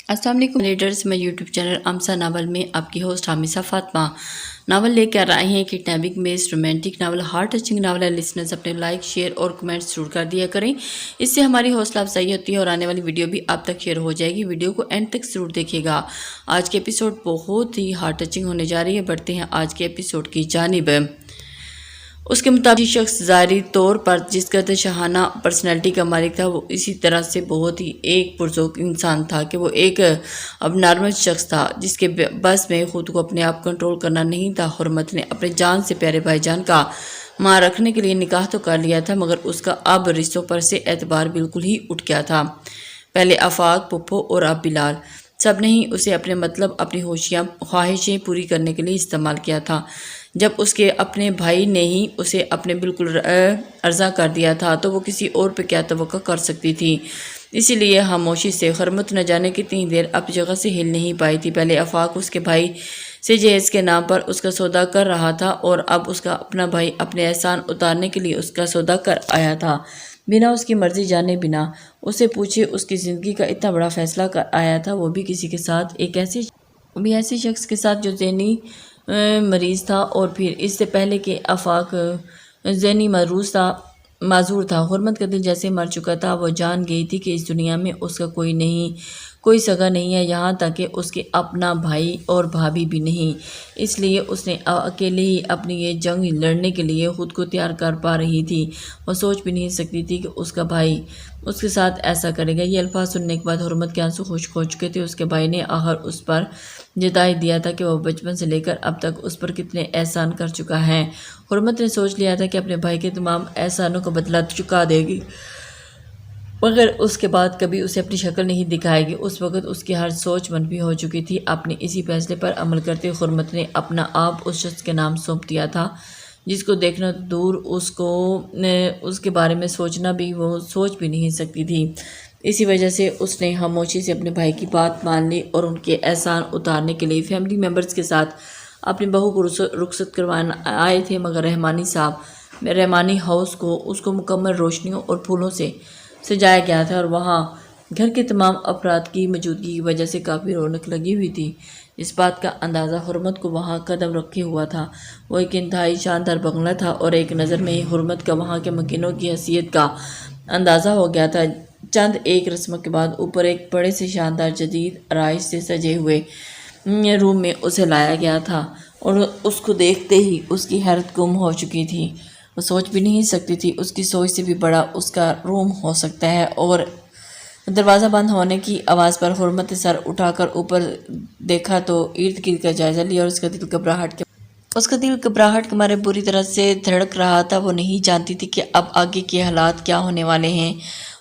السلام علیکم لیڈرز، میں یوٹیوب چینل امسا ناول میں آپ کی ہوسٹ حامثہ فاطمہ ناول لے کر آئے ہیں کہ ٹیبک میز romantic novel heart touching novel ہے۔ لسنرز اپنے لائک شیئر اور کمنٹس ضرور کر دیا کریں، اس سے ہماری حوصلہ افزائی ہوتی ہے اور آنے والی ویڈیو بھی آپ تک شیئر ہو جائے گی۔ ویڈیو کو اینڈ تک ضرور دیکھیے گا، آج کے ایپیسوڈ بہت ہی ہارٹ ٹچنگ ہونے جا رہی ہے۔ بڑھتے ہیں آج کے ایپیسوڈ کی جانب۔ اس کے مطابق شخص ظاہری طور پر جس قدر شاہانہ پرسنالٹی کا مالک تھا، وہ اسی طرح سے بہت ہی ایک پرذوق انسان تھا کہ وہ ایک اب نارمل شخص تھا جس کے بس میں خود کو اپنے آپ کنٹرول کرنا نہیں تھا۔ حرمت نے اپنے جان سے پیارے بھائی جان کا ماں رکھنے کے لیے نکاح تو کر لیا تھا، مگر اس کا اب رشتوں پر سے اعتبار بالکل ہی اٹھ گیا تھا۔ پہلے آفاق، پپھو اور اب بلال، سب نے ہی اسے اپنے اپنی خواہشیں پوری کرنے کے لیے استعمال کیا تھا۔ جب اس کے اپنے بھائی نے ہی اسے اپنے بالکل ارضا کر دیا تھا تو وہ کسی اور پہ کیا توقع کر سکتی تھی۔ اسی لیے خاموشی سے حرمت نہ جانے کتنی دیر اب جگہ سے ہل نہیں پائی تھی۔ پہلے آفاق اس کے بھائی سے جہیز کے نام پر اس کا سودا کر رہا تھا اور اب اس کا اپنا بھائی اپنے احسان اتارنے کے لیے اس کا سودا کر آیا تھا، بنا اس کی مرضی جانے، بنا اسے پوچھے اس کی زندگی کا اتنا بڑا فیصلہ کر آیا تھا، وہ بھی کسی کے ساتھ، ایک ایسے شخص کے ساتھ جو ذہنی مریض تھا، اور پھر اس سے پہلے کہ آفاق ذہنی معذور تھا۔ حرمت کا دل جیسے مر چکا تھا، وہ جان گئی تھی کہ اس دنیا میں اس کا کوئی سگا نہیں ہے، یہاں تک کہ اس کے اپنا بھائی اور بھابھی بھی نہیں۔ اس لیے اس نے اکیلے ہی اپنی یہ جنگ لڑنے کے لیے خود کو تیار کر پا رہی تھی۔ وہ سوچ بھی نہیں سکتی تھی کہ اس کا بھائی اس کے ساتھ ایسا کرے گا۔ یہ الفاظ سننے کے بعد حرمت کے آنسو خشک ہو چکے تھے۔ اس کے بھائی نے آخر اس پر جتائی دیا تھا کہ وہ بچپن سے لے کر اب تک اس پر کتنے احسان کر چکا ہے۔ حرمت نے سوچ لیا تھا کہ اپنے بھائی کے تمام احسانوں کا بدلہ چکا دے گی، مگر اس کے بعد کبھی اسے اپنی شکل نہیں دکھائے گی۔ اس وقت اس کی ہر سوچ منفی ہو چکی تھی۔ اپنے اسی فیصلے پر عمل کرتے حرمت نے اپنا آپ اس شخص کے نام سونپ دیا تھا جس کو دیکھنا تو دور، اس کے بارے میں سوچنا بھی وہ سوچ بھی نہیں سکتی تھی۔ اسی وجہ سے اس نے خاموشی سے اپنے بھائی کی بات مان لی اور ان کے احسان اتارنے کے لیے فیملی ممبرز کے ساتھ اپنی بہو کو رخصت کروانا آئے تھے، مگر رحمانی ہاؤس کو اس کو مکمل روشنیوں اور پھولوں سے سجایا گیا تھا اور وہاں گھر کے تمام افراد کی موجودگی کی وجہ سے کافی رونق لگی ہوئی تھی۔ اس بات کا اندازہ حرمت کو وہاں قدم رکھے ہوا تھا۔ وہ ایک انتہائی شاندار بنگلہ تھا اور ایک نظر میں ہی حرمت کا وہاں کے مکینوں کی حیثیت کا اندازہ ہو گیا تھا۔ چند ایک رسموں کے بعد اوپر ایک بڑے سے شاندار جدید آرائش سے سجے ہوئے روم میں اسے لایا گیا تھا اور اس کو دیکھتے ہی اس کی حیرت گم ہو چکی تھی۔ وہ سوچ بھی نہیں سکتی تھی اس کی سوچ سے بھی بڑا اس کا روم ہو سکتا ہے۔ اور دروازہ بند ہونے کی آواز پر حرمت نے سر اٹھا کر اوپر دیکھا تو ارد گرد کا جائزہ لیا اور اس کا دل گھبراہٹ کے مارے بری طرح سے دھڑک رہا تھا۔ وہ نہیں جانتی تھی کہ اب آگے کے حالات کیا ہونے والے ہیں،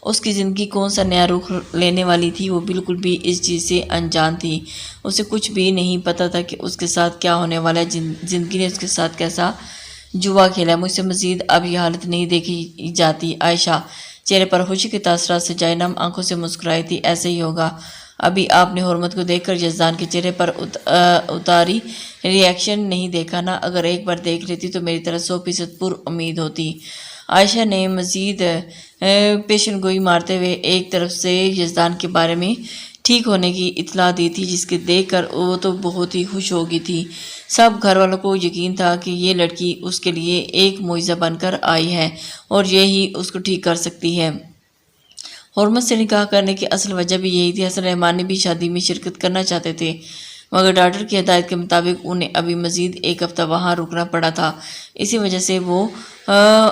اس کی زندگی کون سا نیا رخ لینے والی تھی۔ وہ بالکل بھی اس چیز سے انجان تھی، اسے کچھ بھی نہیں پتا تھا کہ اس کے ساتھ کیا ہونے والا ہے۔ زندگی نے اس کے ساتھ کیسا جوا کھیلا، مجھ سے مزید اب یہ حالت نہیں دیکھی جاتی۔ عائشہ چہرے پر خوشی کے تاثرات سے جائے نم آنکھوں سے مسکرائی تھی۔ ایسے ہی ہوگا، ابھی آپ نے حرمت کو دیکھ کر یزدان کے چہرے پر اتاری ری ایکشن نہیں دیکھا نا؟ اگر ایک بار دیکھ لیتی تو میری طرح 100% پر امید ہوتی۔ عائشہ نے مزید پیشن گوئی مارتے ہوئے ایک طرف سے یزدان کے بارے میں ٹھیک ہونے کی اطلاع دی تھی، جس کے دیکھ کر وہ تو بہت ہی خوش ہو گئی تھی۔ سب گھر والوں کو یقین تھا کہ یہ لڑکی اس کے لیے ایک معجزہ بن کر آئی ہے اور یہی اس کو ٹھیک کر سکتی ہے۔ حرمت سے نکاح کرنے کی اصل وجہ بھی یہی تھی۔ حسن رحمان نے بھی شادی میں شرکت کرنا چاہتے تھے، مگر ڈاکٹر کی ہدایت کے مطابق انہیں ابھی مزید ایک ہفتہ وہاں رکنا پڑا تھا۔ اسی وجہ سے وہ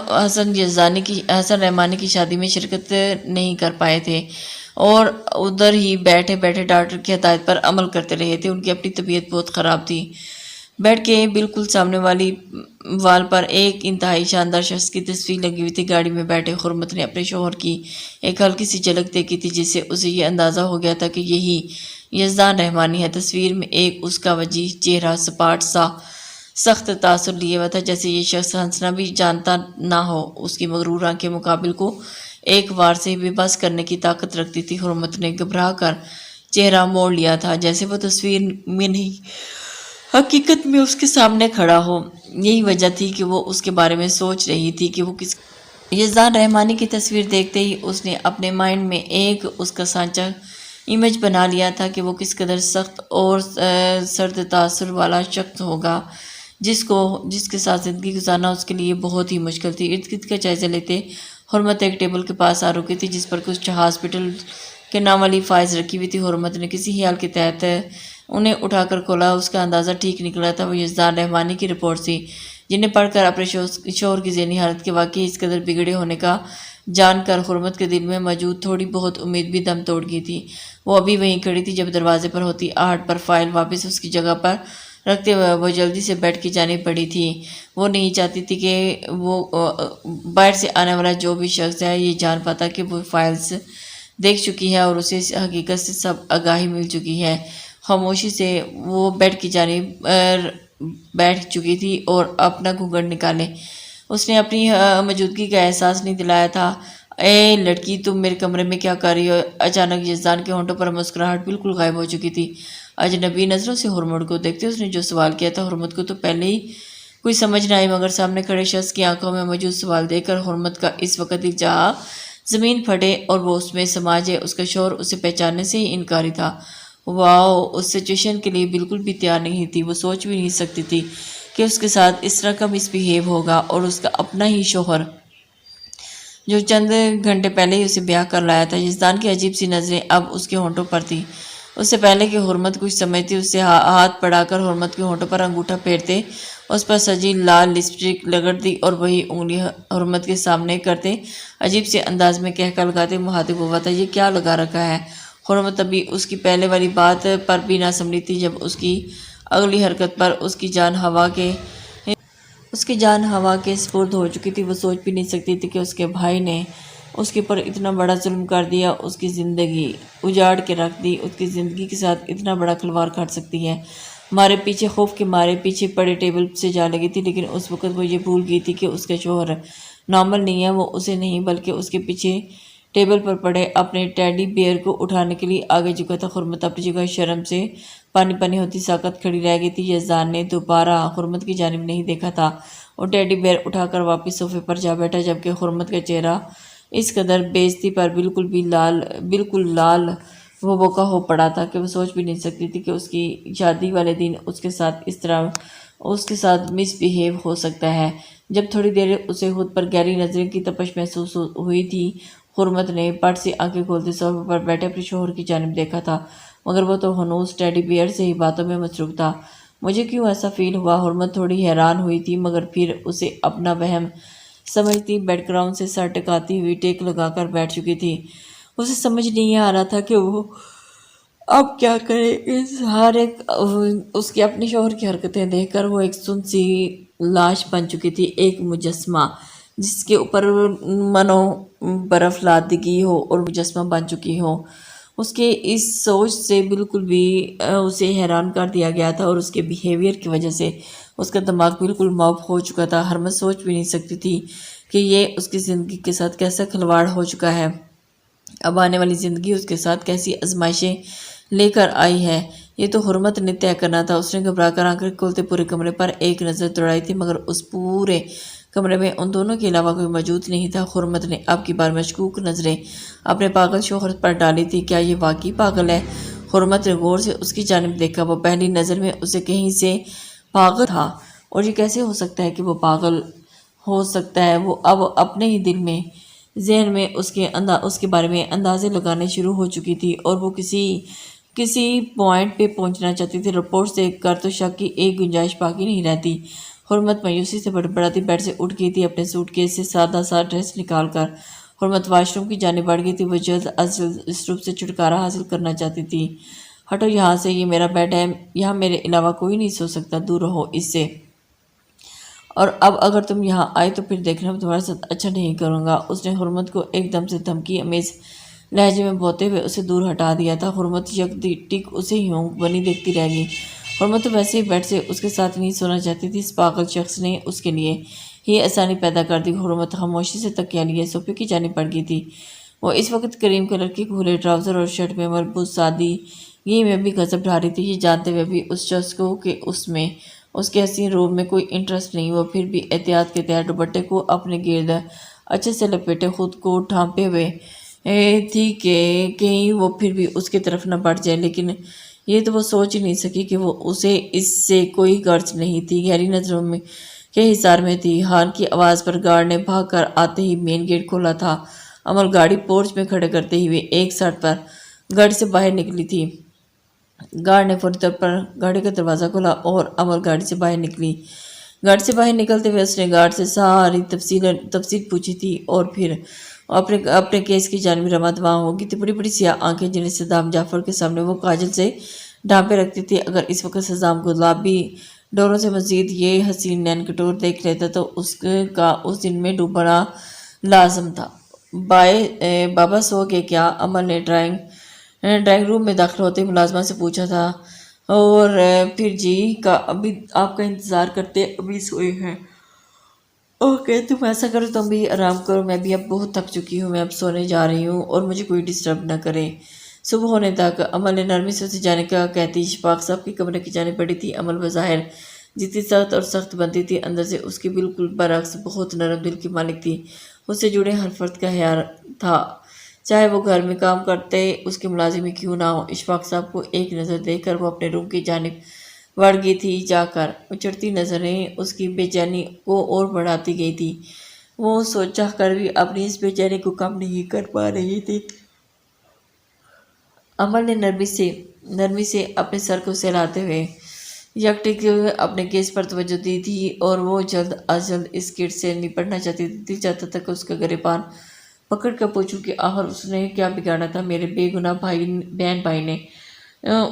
حسن رحمانی کی شادی میں شرکت نہیں کر پائے تھے اور ادھر ہی بیٹھے بیٹھے ڈاکٹر کی ہدایت پر عمل کرتے رہے تھے۔ ان کی اپنی طبیعت بہت خراب تھی۔ بیڈ کے بالکل سامنے والی وال پر ایک انتہائی شاندار شخص کی تصویر لگی ہوئی تھی۔ گاڑی میں بیٹھے حرمت نے اپنے شوہر کی ایک ہلکی سی جھلک دیکھی تھی، جس سے اسے یہ اندازہ ہو گیا تھا کہ یہی یزدان رحمانی ہے۔ تصویر میں ایک اس کا وجیح چہرہ سپاٹ سا سخت تاثر لیے ہوا تھا، جیسے یہ شخص ہنسنا بھی جانتا نہ ہو۔ اس کی مغرور آنکھیں مقابل کو ایک وار سے بے بس کرنے کی طاقت رکھتی تھی۔ حرمت نے گھبرا کر چہرہ موڑ لیا تھا، جیسے وہ تصویر میں نہیں حقیقت میں اس کے سامنے کھڑا ہو۔ یہی وجہ تھی کہ وہ اس کے بارے میں سوچ رہی تھی کہ وہ کس یزدان رحمانی کی تصویر دیکھتے ہی اس نے اپنے مائنڈ میں ایک اس کا سانچہ امیج بنا لیا تھا کہ وہ کس قدر سخت اور سرد تاثر والا شخص ہوگا، جس کے ساتھ زندگی گزارنا اس کے لیے بہت ہی مشکل تھی۔ ارد گرد کا جائزہ لیتے حرمت ایک ٹیبل کے پاس آ رکی تھی جس پر کچھ ہاسپٹل کے نام والی فائلز رکھی ہوئی تھی۔ حرمت نے کسی خیال کے تحت انہیں اٹھا کر کھولا۔ اس کا اندازہ ٹھیک نکلا تھا، وہ یزدان رحمانی کی رپورٹ تھی جنہیں پڑھ کر اپنے شوہر کی ذہنی حالت کے واقعی اس قدر بگڑے ہونے کا جان کر حرمت کے دل میں موجود تھوڑی بہت امید بھی دم توڑ گئی تھی۔ وہ ابھی وہیں کھڑی تھی جب دروازے پر ہوتی آہٹ پر فائل واپس اس کی جگہ پر رکھتے ہوئے وہ جلدی سے بیڈ کی جانب بڑھی تھی۔ وہ نہیں چاہتی تھی کہ وہ باہر سے آنے والا جو بھی شخص ہے یہ جان پاتا کہ وہ فائلز دیکھ چکی ہے اور اسے اس حقیقت سے سب آگاہی مل چکی ہے۔ خاموشی سے وہ بیڈ کی جانب بیٹھ چکی تھی اور اپنا گھونگھٹ نکالے اس نے اپنی موجودگی کا احساس نہیں دلایا تھا۔ اے لڑکی، تم میرے کمرے میں کیا کر رہی ہو؟ اچانک یزدان کے ہونٹوں پر مسکراہٹ بالکل غائب ہو چکی تھی۔ اجنبی نظروں سے حرمت کو دیکھتے اس نے جو سوال کیا تھا حرمت کو تو پہلے ہی کوئی سمجھ نہ آئی، مگر سامنے کھڑے شخص کی آنکھوں میں موجود سوال دیکھ کر حرمت کا اس وقت دل چاہا زمین پھٹے اور وہ اس میں سما جائے۔ اس کا شوہر اسے پہچاننے سے ہی انکاری تھا۔ واؤ، اس سچویشن کے لیے بالکل بھی تیار نہیں تھی۔ وہ سوچ بھی نہیں سکتی تھی کہ اس کے ساتھ اس طرح کا مس بہیو ہوگا، اور اس کا اپنا ہی شوہر جو چند گھنٹے پہلے ہی اسے بیاہ کر لایا تھا۔ یزدان کی عجیب سی نظریں اب اس کے ہونٹوں پر تھی۔ اس سے پہلے کہ حرمت کچھ سمجھتی اس سے ہاتھ بڑھا کر حرمت کے ہونٹوں پر انگوٹھا پھیرتے اس پر سجی لال لپسٹک رگڑ دی اور وہی انگلی حرمت کے سامنے کرتے عجیب سے انداز میں کہہ لگاتے مخاطب ہوا تھا، یہ کیا لگا رکھا ہے؟ حرمت ابھی اس کی پہلے والی بات پر بھی نہ سنبھلی تھی جب اس کی اگلی حرکت پر اس کی جان ہوا کے سپرد ہو چکی تھی۔ وہ سوچ بھی نہیں سکتی تھی کہ اس کے بھائی نے اس کے پر اتنا بڑا ظلم کر دیا، اس کی زندگی اجاڑ کے رکھ دی، اس کی زندگی کے ساتھ اتنا بڑا کھلواڑ کر سکتی ہے۔ مارے پیچھے خوف کے مارے پیچھے پڑے ٹیبل سے جا لگی تھی، لیکن اس وقت وہ یہ بھول گئی تھی کہ اس کا شوہر نارمل نہیں ہے۔ وہ اسے نہیں بلکہ اس کے پیچھے ٹیبل پر پڑے اپنے ٹیڈی بیئر کو اٹھانے کے لیے آگے جھکا تھا۔ حرمت اپنی جگہ شرم سے پانی پانی ہوتی ساکت کھڑی رہ گئی تھی۔ یزدان نے دوبارہ حرمت کی جانب نہیں دیکھا تھا اور ٹیڈی بیئر اٹھا کر واپس صوفے پر جا بیٹھا، جبکہ حرمت کا چہرہ اس قدر بےعزتی پر بالکل لال وہ بوکا ہو پڑا تھا کہ وہ سوچ بھی نہیں سکتی تھی کہ اس کی شادی والے دن اس کے ساتھ اس طرح اس کے ساتھ مس بہیو ہو سکتا ہے۔ جب تھوڑی دیر اسے خود پر گہری نظریں کی تپش محسوس ہوئی تھی، حرمت نے پٹ سے آنکھیں کھولتے صوفے پر بیٹھے اپنے شوہر کی جانب دیکھا تھا، مگر وہ تو ہنوز ٹیڈی بیئر سے ہی باتوں میں مصروف تھا۔ مجھے کیوں ایسا فیل ہوا؟ حرمت تھوڑی حیران ہوئی تھی، مگر پھر اسے اپنا وہم سمجھتی بیڈ گراؤنڈ سے سر ٹکاتی ہوئی ٹیک لگا کر بیٹھ چکی تھی۔ اسے سمجھ نہیں آ رہا تھا کہ وہ اب کیا کرے۔ اس کے اپنے شوہر کی حرکتیں دیکھ کر وہ ایک سن سی لاش بن چکی تھی، ایک مجسمہ جس کے اوپر منو برف لادگی ہو اور مجسمہ بن چکی ہو۔ اس کے اس سوچ سے بالکل بھی اسے حیران کر دیا گیا تھا، اور اس کے بیہیویئر کی وجہ سے اس کا دماغ بالکل معاف ہو چکا تھا۔ حرمت سوچ بھی نہیں سکتی تھی کہ یہ اس کی زندگی کے ساتھ کیسا کھلواڑ ہو چکا ہے۔ اب آنے والی زندگی اس کے ساتھ کیسی آزمائشیں لے کر آئی ہے، یہ تو حرمت نے طے کرنا تھا۔ اس نے گھبرا کر آنکھیں کھولتے پورے کمرے پر ایک نظر دوڑائی تھی، مگر اس پورے کمرے میں ان دونوں کے علاوہ کوئی موجود نہیں تھا۔ حرمت نے اب کی بار مشکوک نظریں اپنے پاگل شوہر پر ڈالی تھی۔ کیا یہ واقعی پاگل ہے؟ حرمت نے غور سے اس کی جانب دیکھا۔ وہ پہلی نظر میں اسے کہیں سے پاگل تھا، اور یہ کیسے ہو سکتا ہے کہ وہ پاگل ہو سکتا ہے؟ وہ اب اپنے ہی دل میں ذہن میں اس کے بارے میں اندازے لگانے شروع ہو چکی تھی، اور وہ کسی پوائنٹ پہ پہنچنا چاہتی تھی۔ رپورٹس دیکھ کر تو شک کی ایک گنجائش باقی نہیں رہتی۔ حرمت مایوسی سے بڑبڑاتی بیڈ سے اٹھ گئی تھی۔ اپنے سوٹ کیس سے سادہ سا ڈریس نکال کر حرمت واش روم کی جانب بڑھ گئی تھی۔ وہ جلد از جلد اس روپ سے چھٹکارا حاصل کرنا چاہتی تھی۔ ہٹو یہاں سے، یہ میرا بیڈ ہے، یہاں میرے علاوہ کوئی نہیں سو سکتا، دور رہو اس سے، اور اب اگر تم یہاں آئے تو پھر دیکھنا میں تمہارے ساتھ اچھا نہیں کروں گا۔ اس نے حرمت کو ایک دم سے دھمکی امیز لہجے میں بولتے ہوئے اسے دور ہٹا دیا تھا۔ حرمت یک ٹک اسے یوں بنی دیکھتی رہ گئی۔ حرمت تو ویسے ہی بیڈ سے اس کے ساتھ نہیں سونا چاہتی تھی، اس پاگل شخص نے اس کے لیے ہی آسانی پیدا کر دی۔ حرمت خاموشی سے تکیہ لیے صوفے کی جانب بڑھ گئی تھی۔ وہ اس وقت کریم کلر کے کھلے ٹراؤزر اور شرٹ میں ملبوس سادگی میں بھی غضب ڈھا رہی تھی، یہ جانتے ہوئے بھی اس شخص کو کہ اس کے حسین روپ میں کوئی انٹرسٹ نہیں۔ وہ پھر بھی احتیاط کے تحت دوپٹے کو اپنے گرد اچھے سے لپیٹے خود کو ڈھانپے ہوئے تھی کہ کہیں وہ پھر بھی اس کی طرف نہ بڑھ جائے، لیکن یہ تو وہ سوچ ہی نہیں سکی کہ وہ اسے اس سے کوئی غرض نہیں تھی۔ گہری نظروں میں کے حصار میں تھی۔ ہارن کی آواز پر گارڈ نے بھاگ کر آتے ہی مین گیٹ کھولا تھا۔ عمل گاڑی پورچ میں کھڑے کرتے ہوئے 160 پر گاڑی سے باہر نکلی تھی۔ گارڈ نے فوری طور پر گاڑی کا دروازہ کھولا اور عمل گاڑی سے باہر نکلی۔ گاڑی سے باہر نکلتے ہوئے اس نے گارڈ سے ساری تفصیل پوچھی تھی اور پھر اپنے کیس کی جانب رواں دواں ہوگی تھی۔ بڑی بڑی سیاہ آنکھیں جنہیں صدام جعفر کے سامنے وہ کاجل سے ڈھانپے رکھتی تھی، اگر اس وقت صدام گلابی ڈوروں سے مزید یہ حسین نین کٹور دیکھ لیتا تو اس کا اس دن میں ڈوبنا لازم تھا۔ بابا سو گئے کیا؟ عمل نے ڈرائنگ روم میں داخل ہوتے ملازمہ سے پوچھا تھا، اور پھر جی کا ابھی آپ کا انتظار کرتے ابھی سوئے ہیں۔ اوکے، تم ایسا کرو، تم بھی آرام کرو، میں بھی اب بہت تھک چکی ہوں، میں اب سونے جا رہی ہوں اور مجھے کوئی ڈسٹرب نہ کرے۔ صبح ہونے تک عمل نے نرمی سے اسے جانے کا کہتی اشفاق صاحب کی کمرے کی جانب بڑھی تھی۔ عمل بظاہر جتنی سخت اور سخت بنتی تھی، اندر سے اس کی بالکل برعکس بہت نرم دل کی مالک تھی۔ اس سے جڑے ہر فرد کا خیال تھا، چاہے وہ گھر میں کام کرتے اس کے ملازم ہی کیوں نہ ہو۔ اشفاق صاحب کو ایک نظر دیکھ کر وہ اپنے روم کی جانب بڑھ گئی تھی۔ جا کر اچھڑتی نظریں اس کی بے چینی کو اور بڑھاتی گئی تھی۔ وہ سوچ چاہ کر بھی اپنی اس بے چینی کو کم نہیں کر پا رہی تھی۔ عمل نے نرمی سے اپنے سر کو سہلاتے ہوئے یکٹک اپنے کیس پر توجہ دی تھی، اور وہ جلد از جلد اس کیس سے نپٹنا چاہتی تھی۔ دل چاہتا تھا کہ اس کا گریبان پکڑ کر پوچھوں کہ آخر اس نے کیا بگاڑا تھا میرے بے گناہ بہن بھائی نے،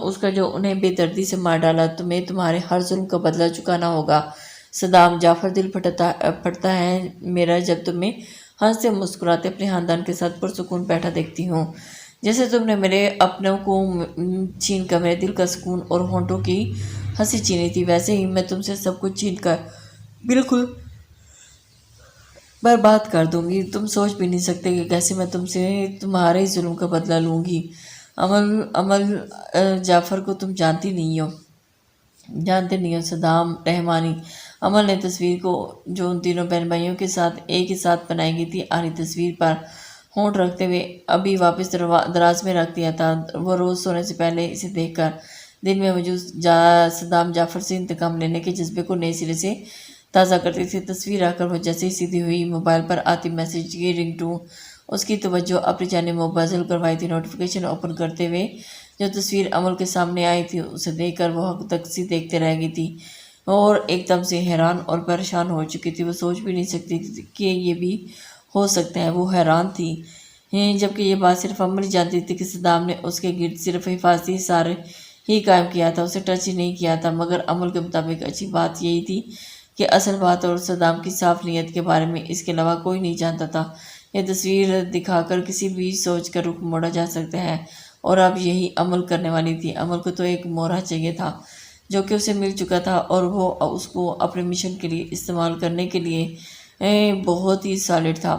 اس کا جو انہیں بے دردی سے مار ڈالا۔ تمہیں تمہارے ہر ظلم کا بدلہ چکانا ہوگا صدام جعفر، دل پھٹتا ہے میرا جب تمہیں ہنستے مسکراتے اپنے خاندان کے ساتھ پرسکون بیٹھا دیکھتی ہوں۔ جیسے تم نے میرے اپنوں کو چھین کر میرے دل کا سکون اور ہونٹوں کی ہنسی چھینی تھی، ویسے ہی میں تم سے سب کچھ چھین کر بالکل برباد کر دوں گی۔ تم سوچ بھی نہیں سکتے کہ کیسے میں تم سے تمہارے ظلم کا بدلہ لوں گی۔ عمل جعفر کو تم جانتے نہیں ہو صدام رحمانی۔ عمل نے تصویر کو جو ان تینوں بہن بھائیوں کے ساتھ ایک ہی ساتھ بنائی گئی تھی آخری تصویر پر ہونٹ رکھتے ہوئے ابھی واپس دراز میں رکھ دیا تھا۔ وہ روز سونے سے پہلے اسے دیکھ کر دل میں موجود صدام جعفر سے انتقام لینے کے جذبے کو نئے سرے سے تازہ کرتی تھی۔ تصویر آ کر وہ جیسے ہی سیدھی ہوئی، موبائل پر آتی میسج کی رنگ ٹون اس کی توجہ اپنی جانب مبذول کروائی تھی۔ نوٹیفیکیشن اوپن کرتے ہوئے جو تصویر عمل کے سامنے آئی تھی اسے دیکھ کر وہ حق تک سی دیکھتے رہ گئی تھی اور ایک دم سے حیران اور پریشان ہو چکی تھی۔ وہ سوچ بھی نہیں سکتی کہ یہ بھی ہو سکتا ہے۔ وہ حیران تھی، جبکہ یہ بات صرف عمل ہی جانتی تھی کہ صدام نے اس کے گرد صرف حفاظتی حصار ہی قائم کیا تھا، اسے ٹچ ہی نہیں کیا تھا۔ مگر عمل کے مطابق اچھی بات یہی تھی کہ اصل بات اور صدام کی صاف نیت کے بارے میں اس کے علاوہ کوئی نہیں جانتا تھا۔ یہ تصویر دکھا کر کسی بھی سوچ کا رخ موڑا جا سکتا ہے، اور اب یہی عمل کرنے والی تھی۔ عمل کو تو ایک مورا چاہیے تھا جو کہ اسے مل چکا تھا، اور وہ اس کو اپنے مشن کے لیے استعمال کرنے کے لیے بہت ہی سالڈ تھا۔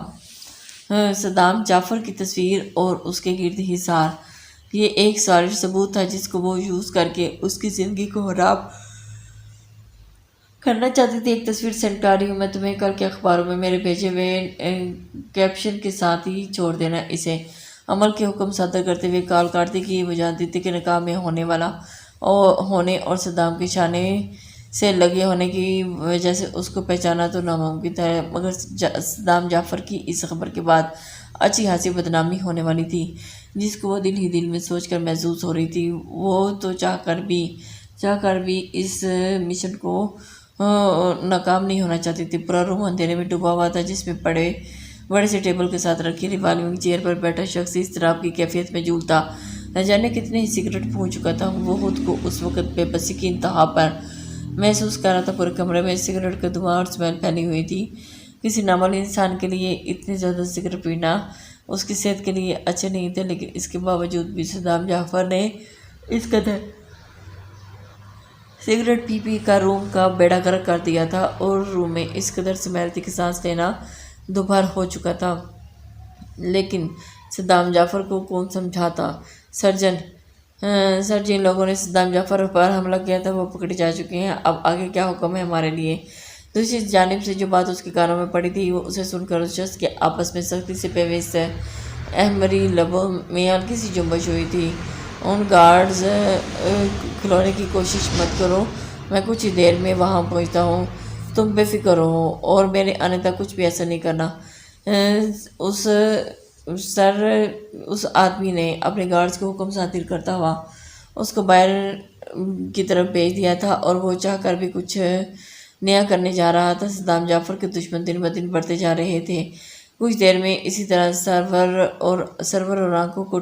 صدام جعفر کی تصویر اور اس کے گرد حصار، یہ ایک سالڈ ثبوت تھا جس کو وہ یوز کر کے اس کی زندگی کو خراب کرنا چاہتی تھی۔ ایک تصویر سینڈ کر رہی ہوں میں تمہیں، کل کے اخباروں میں میرے بھیجے ہوئے کیپشن کے ساتھ ہی چھوڑ دینا اسے۔ عمل کے حکم صادر کرتے ہوئے کال کاٹتی کہ وہ جانتی تھی کہ نکاح میں ہونے اور صدام کے شانے سے لگے ہونے کی وجہ سے اس کو پہچانا تو ناممکن تھا، مگر صدام جعفر کی اس خبر کے بعد اچھی خاصی بدنامی ہونے والی تھی جس کو وہ دل ہی دل میں سوچ کر محسوس ہو رہی تھی۔ وہ تو چاہ کر بھی اس مشن کو ناکام نہیں ہونا چاہتی تھی۔ پورا روم اندھیرے میں ڈوبا ہوا تھا جس میں بڑے سے ٹیبل کے ساتھ رکھی ریوالونگ چیئر پر بیٹھا شخص اضطراب کی کیفیت میں جھولتا نہ جانے کتنے ہی سگریٹ پھونک چکا تھا۔ وہ خود کو اس وقت بے بسی کی انتہا پر محسوس کر رہا تھا۔ پورے کمرے میں سگریٹ کا دھواں اور اسمیل پھیلی ہوئی تھی۔ کسی نارمل انسان کے لیے اتنی زیادہ سگریٹ پینا اس کی صحت کے لیے اچھا نہیں تھا، لیکن اس کے باوجود بھی صدام جعفر نے اس قدر سگریٹ پی کر روم کا بیڑا غرق کر دیا تھا، اور روم میں اس قدر اسمیل تھی کہ سانس لینا دوبھر ہو چکا تھا۔ لیکن صدام جعفر کو کون سمجھاتا؟ سر جن لوگوں نے صدام جعفر پر حملہ کیا تھا وہ پکڑے جا چکے ہیں، اب آگے کیا حکم ہے ہمارے لیے؟ دوسری جانب سے جو بات اس کے کانوں میں پڑی تھی وہ اسے سن کر اس شخص کے آپس میں سختی سے پیوست احمری لبوں میں ہلکی سی جنبش ہوئی تھی۔ ان گارڈز کھلونے کی کوشش مت کرو، میں کچھ ہی دیر میں وہاں پہنچتا ہوں، تم بے فکر رہو اور میرے آنے تک کچھ بھی ایسا نہیں کرنا۔ اس اس آدمی نے اپنے گارڈز کو حکم صادر کرتا ہوا اس کو باہر کی طرف بھیج دیا تھا، اور وہ چاہ کر بھی کچھ نیا کرنے جا رہا تھا۔ صدام جعفر کے دشمن دن بدن بڑھتے جا رہے تھے۔ کچھ دیر میں اسی طرح سرور اور آنکھوں کو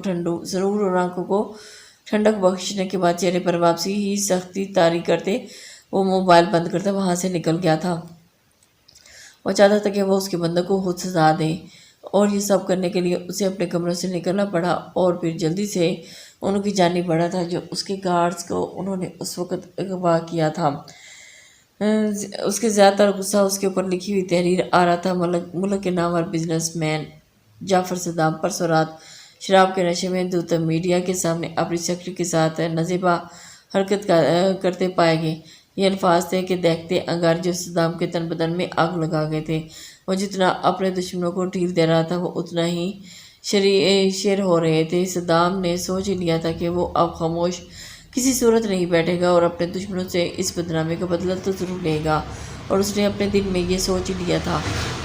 ٹھنڈک بخشنے کے بعد چہرے پر واپسی ہی سختی طاری کرتے وہ موبائل بند کرتا وہاں سے نکل گیا تھا۔ وہ چاہتا تھا کہ وہ اس کے بندوں کو خود سزا دے، اور یہ سب کرنے کے لیے اسے اپنے کمروں سے نکلنا پڑا اور پھر جلدی سے ان کی جانب بڑھا تھا جو اس کے گارڈز کو انہوں نے اس وقت اغوا کیا تھا۔ اس کے زیادہ تر غصہ اس کے اوپر لکھی ہوئی تحریر آ رہا تھا۔ ملک کے نامور بزنس مین جعفر صدام پرسوں رات شراب کے نشے میں دھوتے میڈیا کے سامنے اپنی سیکرٹری کے ساتھ نازیبہ حرکت کرتے پائے گئے۔ یہ الفاظ تھے کہ دیکھتے انگار جو صدام کے تن بدن میں آگ لگا گئے تھے۔ وہ جتنا اپنے دشمنوں کو ڈھیل دے رہا تھا وہ اتنا ہی شیر ہو رہے تھے۔ صدام نے سوچ ہی لیا تھا کہ وہ اب خاموش کسی صورت نہیں بیٹھے گا اور اپنے دشمنوں سے اس بدنامی کا بدلہ تو ضرور لے گا، اور اس نے اپنے دل میں یہ سوچ ہی لیا تھا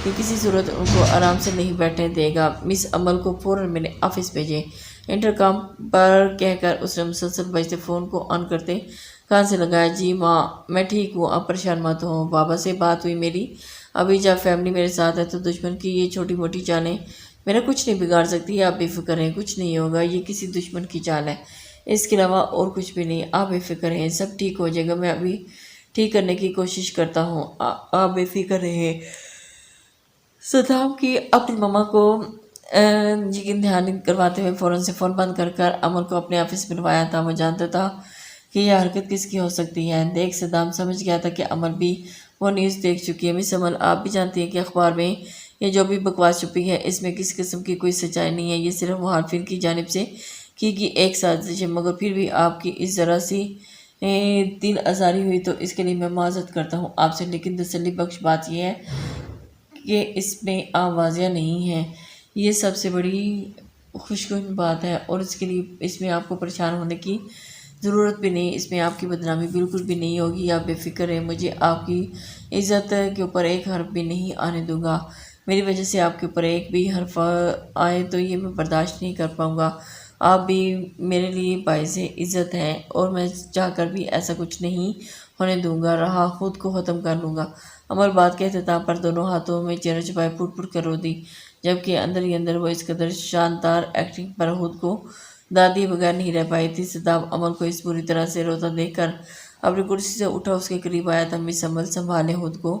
کہ کسی صورت ان کو آرام سے نہیں بیٹھنے دے گا۔ مس امل کو فوراً میرے آفس بھیجیں، انٹرکام پر کہہ کر اس نے مسلسل بجتے فون کو آن کرتے کان سے لگایا۔ جی ماں، میں ٹھیک ہوں، آپ پریشان مت ہوں۔ بابا سے بات ہوئی میری؟ ابھی جب فیملی میرے ساتھ ہے تو دشمن کی یہ چھوٹی موٹی چالیں میرا کچھ نہیں بگاڑ سکتی۔ آپ بے فکر ہیں، کچھ نہیں ہوگا، یہ کسی دشمن کی چال ہے، اس کے علاوہ اور کچھ بھی نہیں۔ آپ بے فکر ہیں، سب ٹھیک ہو جائے گا، میں ابھی ٹھیک کرنے کی کوشش کرتا ہوں، آپ بے فکر رہیں۔ صدام کی اپنی ماما کو یقین دہانی کرواتے ہوئے فوراً سے فون بند کر امل کو اپنے آفس میں بلوایا تھا۔ وہ جانتا تھا کہ یہ حرکت کس کی ہو سکتی ہے۔ دیکھ، صدام سمجھ گیا تھا کہ امل بھی وہ نیوز دیکھ چکی ہے۔ مس امل، آپ بھی جانتی ہیں کہ اخبار میں یہ جو بھی بکواس چھپی ہے اس میں کسی قسم کی کوئی سچائی نہیں ہے، یہ صرف مخالفین کی جانب سے کی گئی ایک سازش ہے، مگر پھر بھی آپ کی اس ذرا سی دل آزاری ہوئی تو اس کے لیے میں معذرت کرتا ہوں آپ سے، لیکن تسلی بخش بات یہ ہے کہ اس میں آپ واضح نہیں ہے۔ یہ سب سے بڑی خوشگوار بات ہے، اور اس کے لیے اس میں آپ کو پریشان ہونے کی ضرورت بھی نہیں، اس میں آپ کی بدنامی بالکل بھی نہیں ہوگی۔ آپ بے فکر ہیں، مجھے آپ کی عزت کے اوپر ایک حرف بھی نہیں آنے دوں گا۔ میری وجہ سے آپ کے اوپر ایک بھی حرف آئے تو یہ میں برداشت نہیں کر پاؤں گا۔ آپ بھی میرے لیے باعث عزت ہیں، اور میں چاہ کر بھی ایسا کچھ نہیں ہونے دوں گا، رہا خود کو ختم کر لوں گا۔ امل بات کے اختتام پر دونوں ہاتھوں میں چہرہ چھپائے پھوٹ پھوٹ کر رو دی، جبکہ اندر ہی اندر وہ اس قدر شاندار ایکٹنگ پر خود کو داد دیے بغیر نہیں رہ پائی تھی۔ صدام امل کو اس بری طرح سے روتا دیکھ کر اپنی کرسی سے اٹھا اس کے قریب آیا تھا۔ مس امل، سنبھالیں خود کو،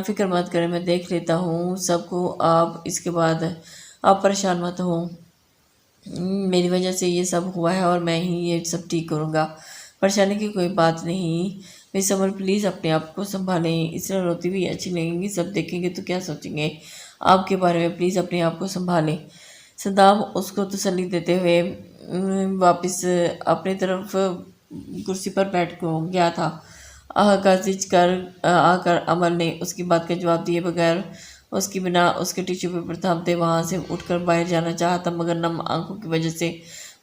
فکر مت کریں، میں دیکھ لیتا ہوں سب کو، آپ اس کے بعد آپ پریشان مت ہوں، میری وجہ سے یہ سب ہوا ہے اور میں ہی یہ سب ٹھیک کروں گا، پریشانی کی کوئی بات نہیں۔ مس امل، پلیز اپنے آپ کو سنبھالیں، اس طرح روتی ہوئی اچھی لگیں گی، سب دیکھیں گے تو کیا سوچیں گے آپ کے بارے میں، پلیز اپنے آپ کو سنبھالیں۔ صدام اس کو تسلی دیتے ہوئے واپس اپنی طرف کرسی پر بیٹھ گیا تھا۔ آ کر امل نے اس کی بات کا جواب دیے بغیر اس کی بنا اس کے ٹیشو پیپر تھامتے وہاں سے اٹھ کر باہر جانا چاہا تھا، مگر نم آنکھوں کی وجہ سے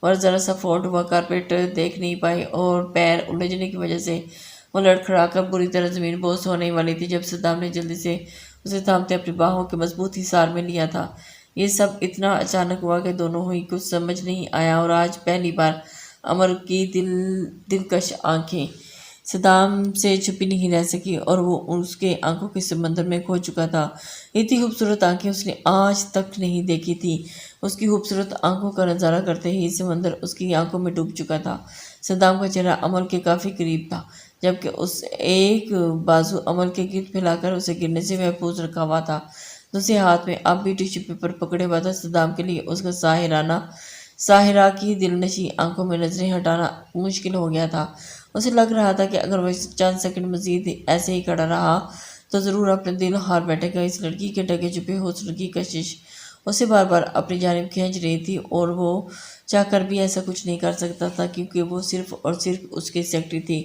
وہ ذرا سا فولڈ ہوا کارپیٹ دیکھ نہیں پائی، اور پیر الجھنے کی وجہ سے وہ لڑکھڑا کر بری طرح زمین بوس ہونے والی تھی جب صدام نے جلدی سے اسے تھامتے اپنی باہوں کے مضبوط حصار میں لیا تھا۔ یہ سب اتنا اچانک ہوا کہ دونوں ہی کچھ سمجھ نہیں آیا، اور آج پہلی بار امل کی دلکش آنکھیں صدام سے چھپی نہیں رہ سکی، اور وہ اس کے آنکھوں کے سمندر میں کھو چکا تھا۔ اتنی خوبصورت آنکھیں اس نے آج تک نہیں دیکھی تھی۔ اس کی خوبصورت آنکھوں کا نظارہ کرتے ہی سمندر اس کی آنکھوں میں ڈوب چکا تھا۔ صدام کا چہرہ امل کے کافی قریب تھا، جبکہ اس ایک بازو امل کے گرد پھیلا کر اسے گرنے سے محفوظ رکھا ہوا تھا، دوسرے ہاتھ میں اب بھی ٹیشو پیپر پکڑے ہوا تھا۔ صدام کے لیے اس کا ساحرہ کی دلنشیں آنکھوں میں نظریں ہٹانا مشکل ہو گیا تھا۔ اسے لگ رہا تھا کہ اگر وہ چند سیکنڈ مزید ایسے ہی کھڑا رہا تو ضرور اپنے دل ہار بیٹھے گا۔ اس لڑکی کے ڈھکے چھپے حسن کی کشش اسے بار بار اپنی جانب کھینچ رہی تھی، اور وہ چاہ کر بھی ایسا کچھ نہیں کر سکتا تھا، کیونکہ وہ صرف اور صرف اس کی سیکرٹری تھی۔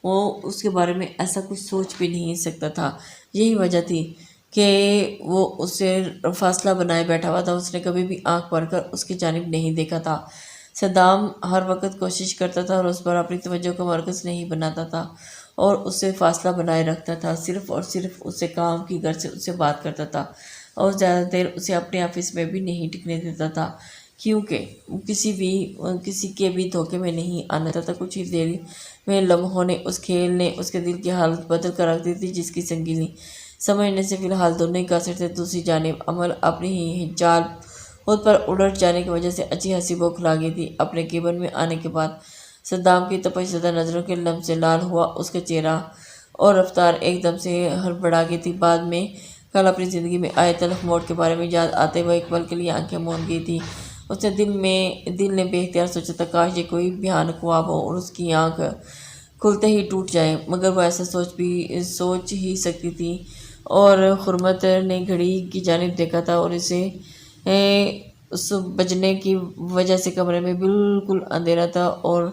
وہ اس کے بارے میں ایسا کچھ سوچ بھی نہیں سکتا تھا۔ یہی وجہ تھی کہ وہ اس سے فاصلہ بنائے بیٹھا ہوا تھا۔ اس نے کبھی بھی آنکھ بھر کر اس کی جانب نہیں دیکھا تھا۔ صدام ہر وقت کوشش کرتا تھا اور اس پر اپنی توجہ کا مرکز نہیں بناتا تھا اور اس سے فاصلہ بنائے رکھتا تھا، صرف اور صرف اس سے کام کی غرض سے اس سے بات کرتا تھا اور زیادہ دیر اسے اپنے آفس میں بھی نہیں ٹکنے دیتا تھا، کیونکہ کسی کے بھی دھوکے میں نہیں آنا دیتا تھا۔ کچھ ہی دیر میں لمحوں نے اس کھیل نے اس کے دل کی حالت بدل کر رکھ دی تھی، جس کی سنگینی سمجھنے سے فی الحال دونوں ہی قاصر تھے۔ دوسری جانب عمل اپنی ہی چال خود پر الٹ جانے کی وجہ سے اچھی خاصی بوکھلا گئی تھی۔ اپنے کیبن میں آنے کے بعد صدام کی تپش زدہ نظروں کے لمس سے لال ہوا اس کا چہرہ اور رفتار ایک دم سے ہڑبڑا گئی تھی۔ بعد میں کل اپنی زندگی میں آئے تلخ موڑ کے بارے میں یاد آتے ہوئے ایک پل کے لیے آنکھیں موند گئی تھی۔ اس نے دل نے بے اختیار سوچا تھا، کاش یہ کوئی بھیانک خواب ہو اور اس کی آنکھ کھلتے ہی ٹوٹ جائے، مگر وہ ایسا سوچ ہی سکتی تھی۔ اور حرمت نے گھڑی کی جانب دیکھا تھا اور اسے اس بجنے کی وجہ سے کمرے میں بالکل اندھیرا تھا اور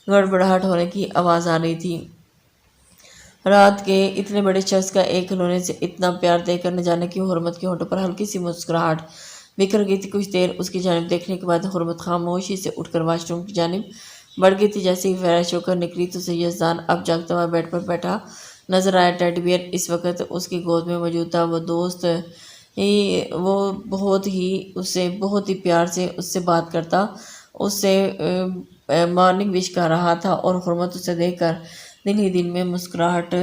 گڑبڑاہٹ ہونے کی آواز آ رہی تھی۔ رات کے اتنے بڑے شخص کا ایک کھلونے سے اتنا پیار دیکھ کر نہ جانے کیوں حرمت کے ہونٹوں پر ہلکی سی مسکراہٹ بکھر گئی تھی۔ کچھ دیر اس کی جانب دیکھنے کے بعد حرمت خاموشی سے اٹھ کر واش روم کی جانب بڑھ گئی تھی۔ جیسے ہی فریش ہو کر نکلی تو اسے یزدان اب جاگتا ہوا بیڈ پر بیٹھا نظر آیا۔ ٹیڈی بیئر اس وقت اس کی گود میں موجود تھا۔ وہ بہت ہی پیار سے اس سے بات کرتا، اس سے مارننگ وش کر رہا تھا اور حرمت اسے دیکھ کر دل ہی دل میں مسکراہٹ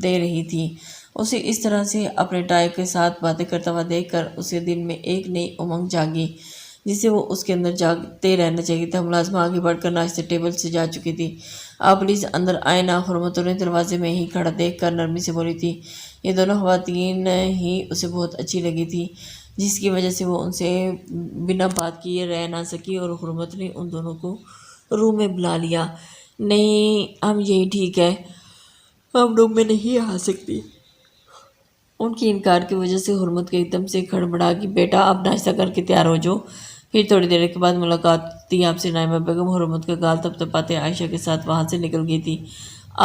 دے رہی تھی۔ اسے اس طرح سے اپنے ٹائی کے ساتھ باتیں کرتا ہوا دیکھ کر اسے دل میں ایک نئی امنگ جاگی جسے وہ اس کے اندر جاگتے رہنا چاہیے تھا۔ ملازمہ آگے بڑھ کر ناشتے ٹیبل سے جا چکی تھی۔ آپ پلیز اندر آئے نا، حرمت انہیں دروازے میں ہی کھڑا دیکھ کر نرمی سے بولی تھی۔ یہ دونوں خواتین ہی اسے بہت اچھی لگی تھی، جس کی وجہ سے وہ ان سے بنا بات کیے رہ نہ سکی اور حرمت نے ان دونوں کو روم میں بلا لیا۔ نہیں، ہم یہی ٹھیک ہے، ہم روم میں نہیں آ سکتی۔ ان کے انکار کی وجہ سے حرمت کے ایک دم سے کھڑبڑا کہ بیٹا اب ناشتہ کر کے تیار ہو جو۔ پھر تھوڑی دیر کے بعد ملاقات تھی آپ سے۔ نائمہ بیگم حرمت کا گال تپتپاتے عائشہ کے ساتھ وہاں سے نکل گئی تھی۔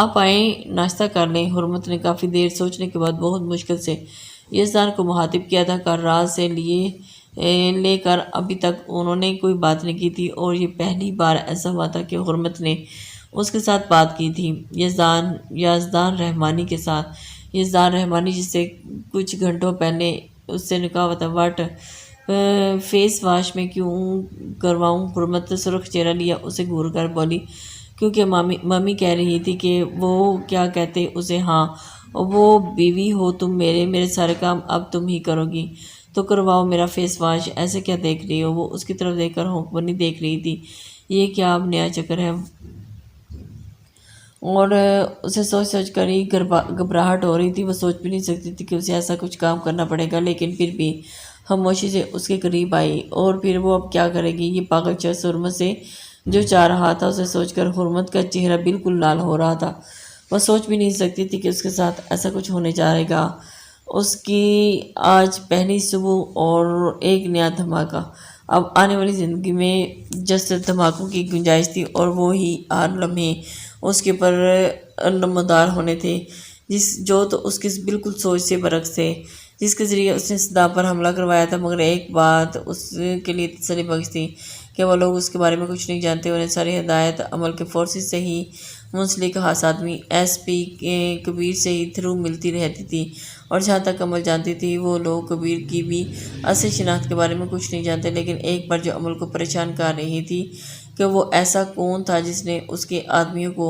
آپ آئیں، ناشتہ کر لیں۔ حرمت نے کافی دیر سوچنے کے بعد بہت مشکل سے یزدان کو مخاطب کیا تھا۔ کل رات سے لے کر ابھی تک انہوں نے کوئی بات نہیں کی تھی اور یہ پہلی بار ایسا ہوا تھا کہ حرمت نے اس کے ساتھ بات کی تھی، یزدان رحمانی کے ساتھ۔ یزدان رحمانی جس سے کچھ گھنٹوں پہلے اس سے نکاح ہوا تھا۔ واٹ فیس واش میں کیوں کرواؤں؟ حرمت نے سرخ چہرہ لیا اسے گھور کر بولی، کیونکہ ممی کہہ رہی تھی کہ وہ کیا کہتے اسے، ہاں وہ بیوی ہو تم، میرے سارے کام اب تم ہی کرو گی تو کرواؤ میرا فیس واش۔ ایسے کیا دیکھ رہی ہو؟ وہ اس کی طرف دیکھ کر ہونک بنی دیکھ رہی تھی۔ یہ کیا اب نیا چکر ہے؟ اور اسے سوچ کر ہی گھبراہٹ ہو رہی تھی۔ وہ سوچ بھی نہیں سکتی تھی کہ اسے ایسا کچھ کام کرنا پڑے گا، لیکن پھر بھی خاموشی سے اس کے قریب آئی۔ اور پھر وہ اب کیا کرے گی؟ یہ پاگل شخص حرمت سے جو چاہ رہا تھا اسے سوچ کر حرمت کا چہرہ بالکل لال ہو رہا تھا۔ وہ سوچ بھی نہیں سکتی تھی کہ اس کے ساتھ ایسا کچھ ہونے جائے گا۔ اس کی آج پہلی صبح اور ایک نیا دھماکہ۔ اب آنے والی زندگی میں جس دھماکوں کی گنجائش تھی اور وہی ہر لمحے اس کے پر نمودار ہونے تھے، جو تو اس کی بالکل سوچ سے برعکس تھے، جس کے ذریعے اس نے صدام پر حملہ کروایا تھا۔ مگر ایک بات اس کے لیے تسلی بخش تھی کہ وہ لوگ اس کے بارے میں کچھ نہیں جانتے۔ انہیں ساری ہدایت عمل کے فورسز سے ہی منسلک خاص آدمی ایس پی کبیر سے ہی تھرو ملتی رہتی تھی، اور جہاں تک عمل جانتی تھی وہ لوگ کبیر کی بھی اصل شناخت کے بارے میں کچھ نہیں جانتے۔ لیکن ایک بار جو عمل کو پریشان کر رہی تھی کہ وہ ایسا کون تھا جس نے اس کے آدمیوں کو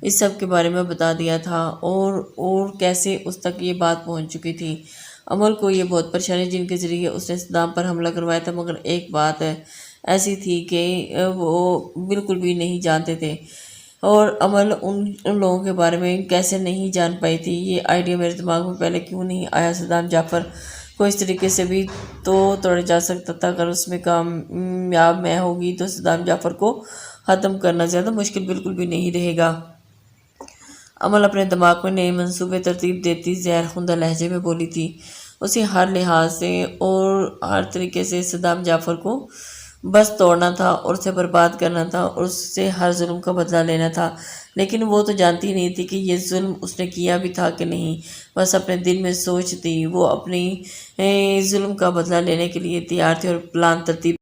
اس سب کے بارے میں بتا دیا تھا، اور کیسے اس تک یہ بات پہنچ چکی تھی۔ عمل کو یہ بہت پریشانی جن کے ذریعے اس نے صدام پر حملہ کروایا تھا، مگر ایک بات ایسی تھی کہ وہ بالکل بھی نہیں جانتے تھے، اور عمل ان لوگوں کے بارے میں کیسے نہیں جان پائی تھی۔ یہ آئیڈیا میرے دماغ میں پہلے کیوں نہیں آیا؟ صدام جعفر کو اس طریقے سے بھی تو توڑا جا سکتا تھا۔ اگر اس میں کامیاب میں ہوگی تو صدام جعفر کو ختم کرنا زیادہ مشکل بالکل بھی نہیں رہے گا۔ عمل اپنے دماغ میں نئے منصوبے ترتیب دیتی زہر خندہ لہجے میں بولی تھی۔ اسے ہر لحاظ سے اور ہر طریقے سے صدام جعفر کو بس توڑنا تھا اور اسے برباد کرنا تھا اور اس سے ہر ظلم کا بدلہ لینا تھا، لیکن وہ تو جانتی نہیں تھی کہ یہ ظلم اس نے کیا بھی تھا کہ نہیں، بس اپنے دل میں سوچتی وہ اپنی ظلم کا بدلہ لینے کے لیے تیار تھی اور پلان ترتیب